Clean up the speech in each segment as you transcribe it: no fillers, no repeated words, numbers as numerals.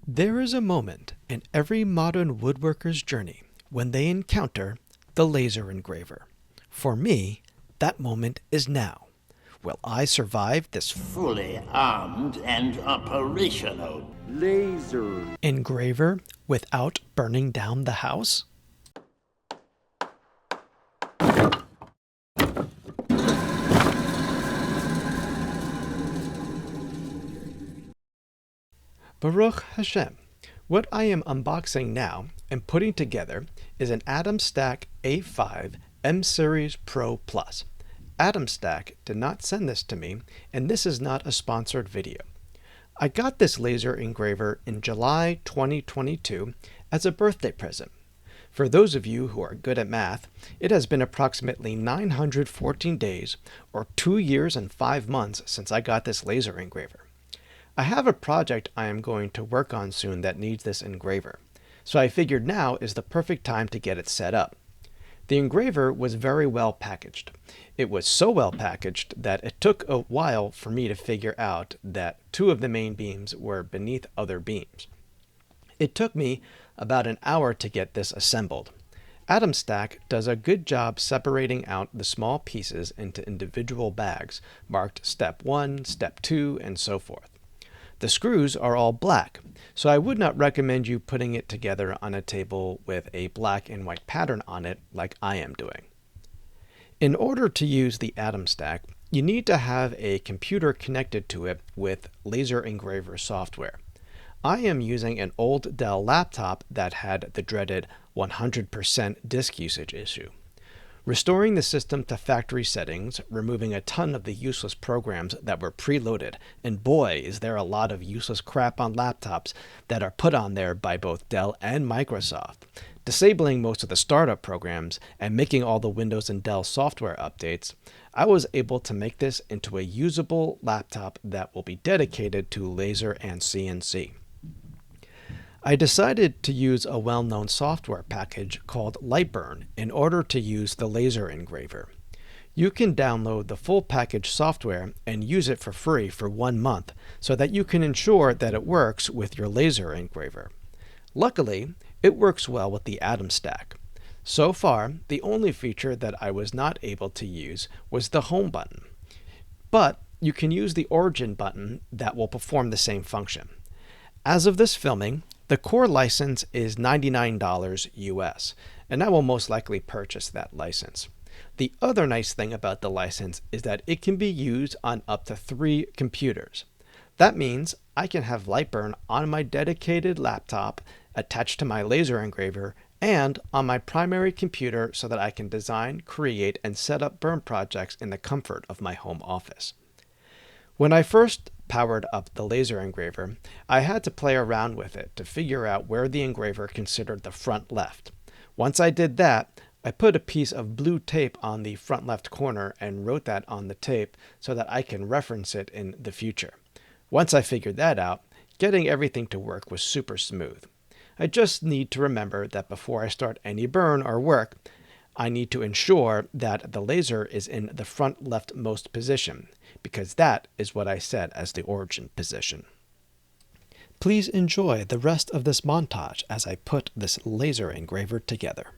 There is a moment in every modern woodworker's journey when they encounter the laser engraver. For me, that moment is now. Will I survive this fully armed and operational laser engraver without burning down the house? Baruch Hashem. What I am unboxing now and putting together is an Atomstack A5 M Series Pro Plus. Atomstack did not send this to me, and this is not a sponsored video. I got this laser engraver in July 2022 as a birthday present. For those of you who are good at math, it has been approximately 914 days or 2 years and 5 months since I got this laser engraver. I have a project I am going to work on soon that needs this engraver, so I figured now is the perfect time to get it set up. The engraver was very well packaged. It was so well packaged that it took a while for me to figure out that 2 of the main beams were beneath other beams. It took me about an hour to get this assembled. Atomstack does a good job separating out the small pieces into individual bags, marked Step 1, Step 2, and so forth. The screws are all black, so I would not recommend you putting it together on a table with a black and white pattern on it like I am doing. In order to use the Atomstack, you need to have a computer connected to it with laser engraver software. I am using an old Dell laptop that had the dreaded 100% disk usage issue. Restoring the system to factory settings, removing a ton of the useless programs that were preloaded, and boy, is there a lot of useless crap on laptops that are put on there by both Dell and Microsoft, disabling most of the startup programs, and making all the Windows and Dell software updates, I was able to make this into a usable laptop that will be dedicated to laser and CNC. I decided to use a well-known software package called Lightburn in order to use the laser engraver. You can download the full package software and use it for free for 1 month so that you can ensure that it works with your laser engraver. Luckily, it works well with the Atomstack. So far, the only feature that I was not able to use was the home button. But you can use the origin button that will perform the same function. As of this filming, the core license is $99 US, and I will most likely purchase that license. The other nice thing about the license is that it can be used on up to 3 computers. That means I can have Lightburn on my dedicated laptop attached to my laser engraver and on my primary computer so that I can design, create, and set up burn projects in the comfort of my home office. When I first powered up the laser engraver, I had to play around with it to figure out where the engraver considered the front left. Once I did that, I put a piece of blue tape on the front left corner and wrote that on the tape so that I can reference it in the future. Once I figured that out, getting everything to work was super smooth. I just need to remember that before I start any burn or work, I need to ensure that the laser is in the front leftmost position, because that is what I set as the origin position. Please enjoy the rest of this montage as I put this laser engraver together.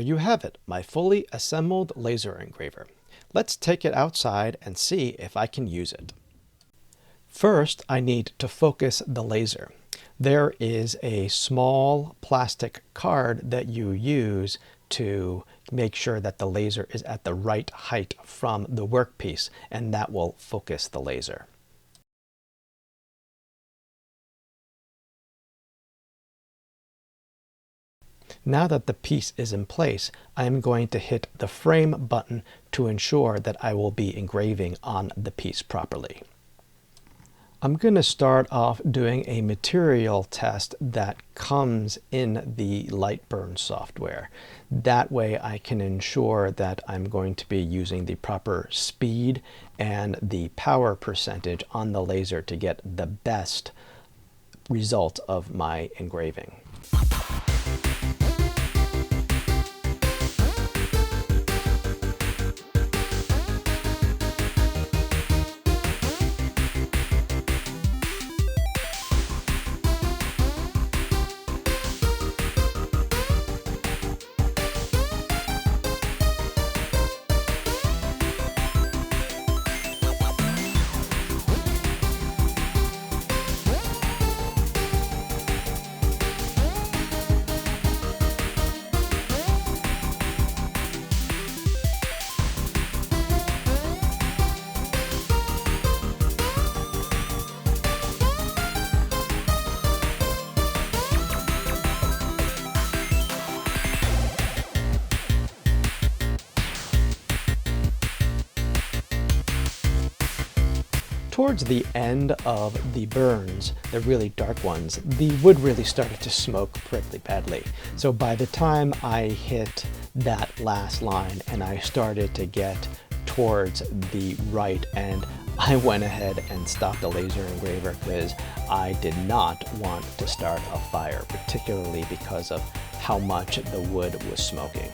you have it, my fully assembled laser engraver. Let's take it outside and see if I can use it. First, I need to focus the laser. There is a small plastic card that you use to make sure that the laser is at the right height from the workpiece, and that will focus the laser. Now that the piece is in place, I am going to hit the frame button to ensure that I will be engraving on the piece properly. I'm going to start off doing a material test that comes in the Lightburn software. That way I can ensure that I'm going to be using the proper speed and the power percentage on the laser to get the best result of my engraving. Towards the end of the burns, the really dark ones, the wood really started to smoke pretty badly. So by the time I hit that last line and I started to get towards the right end, I went ahead and stopped the laser engraver because I did not want to start a fire, particularly because of how much the wood was smoking.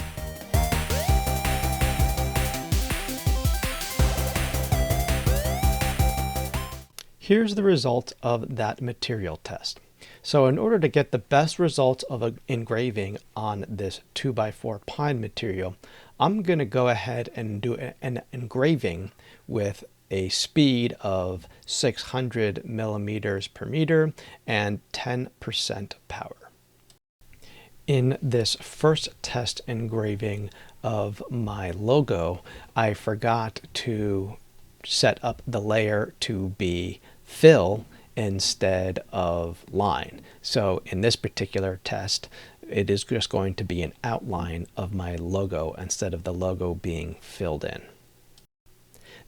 Here's the result of that material test. So in order to get the best results of engraving on this 2x4 pine material, I'm going to go ahead and do an engraving with a speed of 600 millimeters per meter and 10% power. In this first test engraving of my logo, I forgot to set up the layer to be fill instead of line. So in this particular test, it is just going to be an outline of my logo instead of the logo being filled in.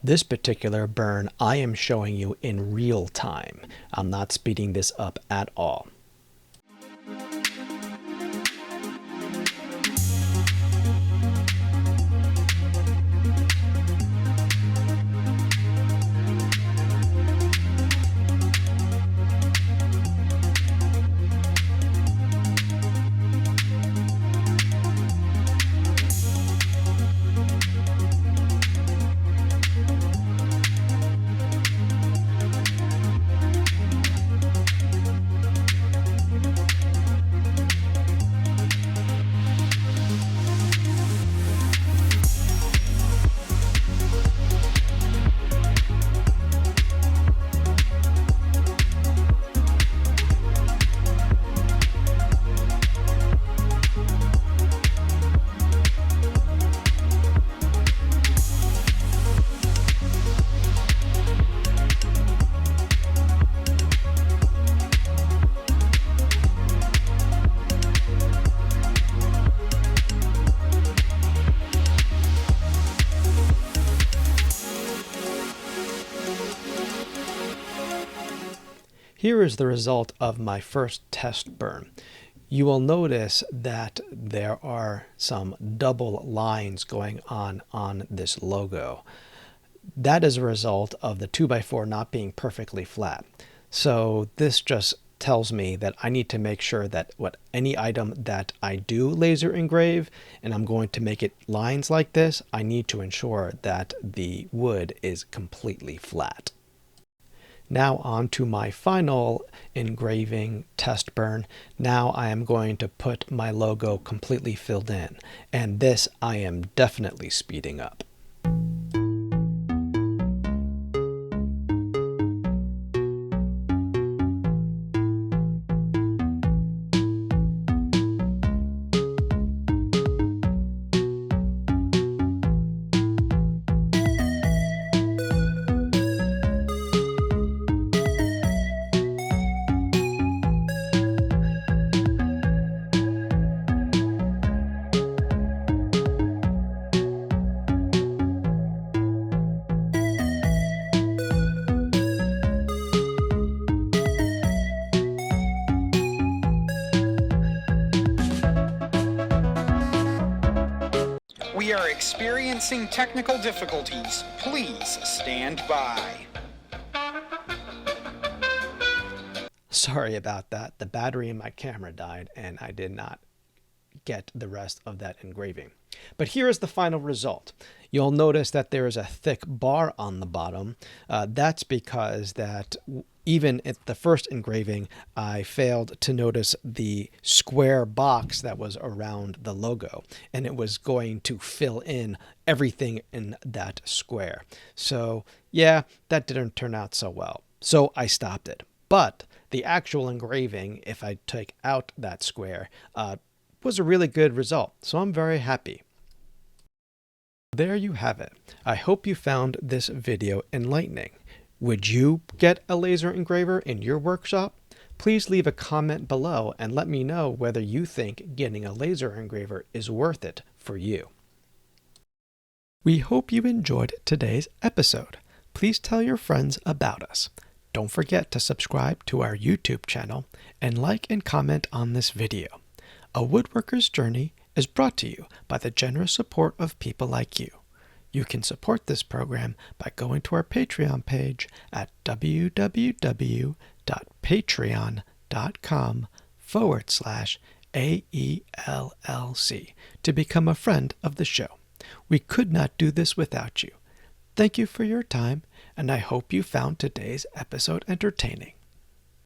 This particular burn I am showing you in real time. I'm not speeding this up at all. Here is the result of my first test burn. You will notice that there are some double lines going on this logo. That is a result of the 2x4 not being perfectly flat. So this just tells me that I need to make sure that any item that I do laser engrave and I'm going to make it lines like this, I need to ensure that the wood is completely flat. Now on to my final engraving test burn. Now I am going to put my logo completely filled in, and this I am definitely speeding up. We are experiencing technical difficulties. Please stand by. Sorry about that. The battery in my camera died and I did not get the rest of that engraving. But here is the final result. You'll notice that there is a thick bar on the bottom. That's because that even at the first engraving, I failed to notice the square box that was around the logo, and it was going to fill in everything in that square. So yeah, that didn't turn out so well. So I stopped it. But the actual engraving, if I take out that square, was a really good result. So I'm very happy. There you have it. I hope you found this video enlightening. Would you get a laser engraver in your workshop? Please leave a comment below and let me know whether you think getting a laser engraver is worth it for you. We hope you enjoyed today's episode. Please tell your friends about us. Don't forget to subscribe to our YouTube channel and like and comment on this video. A Woodworker's Journey is brought to you by the generous support of people like you. You can support this program by going to our Patreon page at www.patreon.com/AELLC to become a friend of the show. We could not do this without you. Thank you for your time, and I hope you found today's episode entertaining.